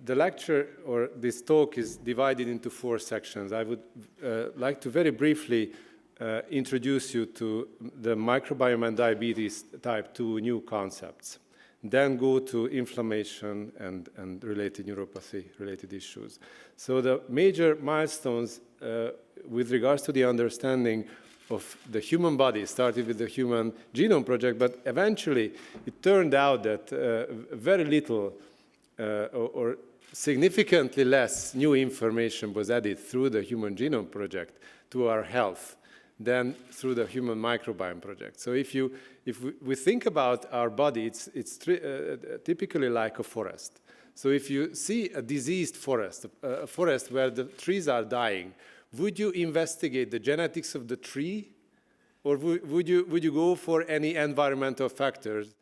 the lecture or this talk is divided into 4 sections. I would like to very briefly introduce you to the microbiome and diabetes type 2 new concepts, then go to inflammation and related neuropathy related issues. So the major milestones with regards to the understanding of the human body started with the Human Genome Project, but eventually it turned out that very little or significantly less new information was added through the Human Genome Project to our health than through the Human Microbiome Project. So if we think about our body, it's typically like a forest. So if you see a diseased forest, a forest where the trees are dying, would you investigate the genetics of the tree, or would you go for any environmental factors